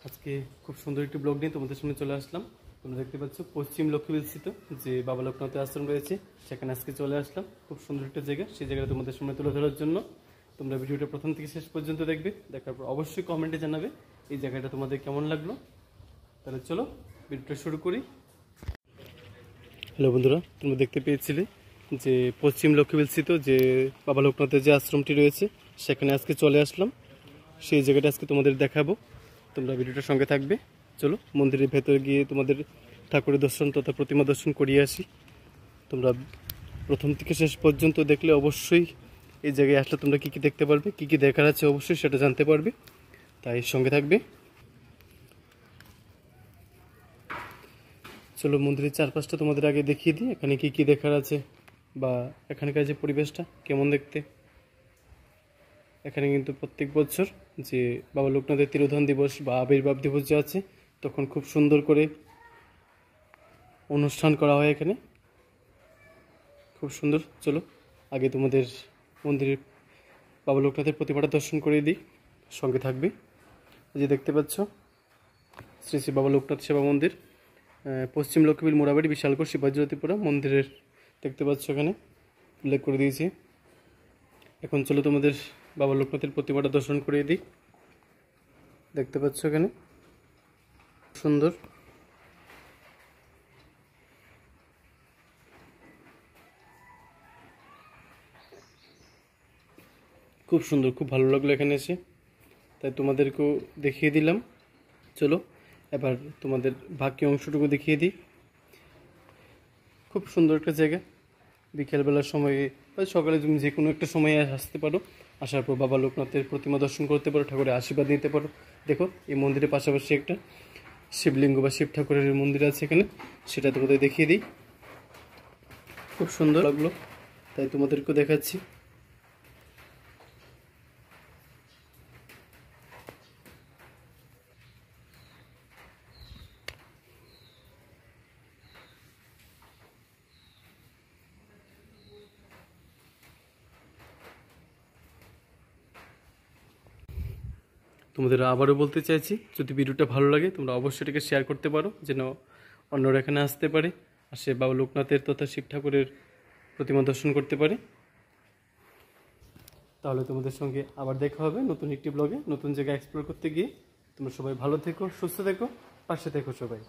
আজকে খুব সুন্দর একটি ব্লগ নিয়ে তোমাদের সামনে চলে আসলাম। তোমরা দেখতে পাচ্ছ পশ্চিম লক্ষ্মীবিল স্থিত যে বাবা লোকনাথের আশ্রম রয়েছে, সেখানে আজকে চলে আসলাম। খুব সুন্দর একটা জায়গা, সেই জায়গাটা তোমাদের সামনে তুলে ধরার জন্য। তোমরা ভিডিওটা প্রথম থেকে শেষ পর্যন্ত দেখবে, দেখার পর অবশ্যই কমেন্টে জানাবে এই জায়গাটা তোমাদের কেমন লাগলো। তাহলে চলো ভিডিওটা শুরু করি। হ্যালো বন্ধুরা, তোমরা দেখতে পেয়েছিলে যে পশ্চিম লক্ষ্মীবিল স্থিত যে বাবা লোকনাথের যে আশ্রমটি রয়েছে, সেখানে আজকে চলে আসলাম। সেই জায়গাটা আজকে তোমাদের দেখাবো, তোমরা ভিডিওটার সঙ্গে থাকবে। চলো মন্দিরের ভেতরে গিয়ে তোমাদের ঠাকুরের দর্শন তথা প্রতিমা দর্শন করিয়ে আসি। তোমরা প্রথম থেকে শেষ পর্যন্ত দেখলে অবশ্যই এই জায়গায় আসলে তোমরা কী কী দেখতে পারবে, কী কী দেখার আছে অবশ্যই সেটা জানতে পারবে, তাই সঙ্গে থাকবে। চলো মন্দিরের চারপাশটা তোমাদের আগে দেখিয়ে দিই, এখানে কী কী দেখার আছে বা এখানকার যে পরিবেশটা কেমন দেখতে। এখানে কিন্তু প্রত্যেক বছর যে বাবা লোকনাথের তিরোধান দিবস বা আবির্ভাব দিবস যে আছে, তখন খুব সুন্দর করে অনুষ্ঠান করা হয় এখানে, খুব সুন্দর। চলো আগে তোমাদের মন্দিরের বাবা লোকনাথের প্রতিমাটা দর্শন করিয়ে দিই, সঙ্গে থাকবে। এই যে দেখতে পাচ্ছ শ্রী শ্রী বাবা লোকনাথ সেবা মন্দির, পশ্চিম লক্ষ্মীবিল মোড়াবাড়ি, বিশালগড়, শিবাজীরতিপুরা মন্দিরের দেখতে পাচ্ছ এখানে উল্লেখ করে দিয়েছি। এখন চলো তোমাদের বাবা লোকনাথের প্রতিমাটা দর্শন করিয়ে দিই। দেখতে পাচ্ছ এখানে সুন্দর, খুব সুন্দর, খুব ভালো লাগলো এখানে এসে, তাই তোমাদেরকেও দেখিয়ে দিলাম। চলো এবার তোমাদের বাকি অংশটুকু দেখিয়ে দিই। খুব সুন্দর একটা জায়গা, বিকেলবেলার সময়ে বা সকালে তুমি যে কোনো একটা সময়ে আসতে পারো, আসার পর বাবা লোকনাথের প্রতিমা দর্শন করতে পারো, ঠাকুরের আশীর্বাদ নিতে পারো। দেখো এই মন্দিরের পাশাপাশি একটা শিবলিঙ্গ বা শিব ঠাকুরের মন্দির আছে এখানে, সেটা তোমাদের দেখিয়ে দিই। খুব সুন্দর লাগলো, তাই তোমাদেরকেও দেখাচ্ছি। তোমাদের আবারও বলতে চাইছি, যদি ভিডিওটা ভালো লাগে তোমরা অবশ্যই এটাকে শেয়ার করতে পারো, যেন অন্যরা এখানে আসতে পারে, আর সে বাবা লোকনাথের তথা শিব ঠাকুরের প্রতিমা দর্শন করতে পারে। তাহলে তোমাদের সঙ্গে আবার দেখা হবে নতুন একটি ব্লগে, নতুন জায়গা এক্সপ্লোর করতে গিয়ে। তোমরা সবাই ভালো থেকো, সুস্থ থেকো, পাশে থেকো সবাই।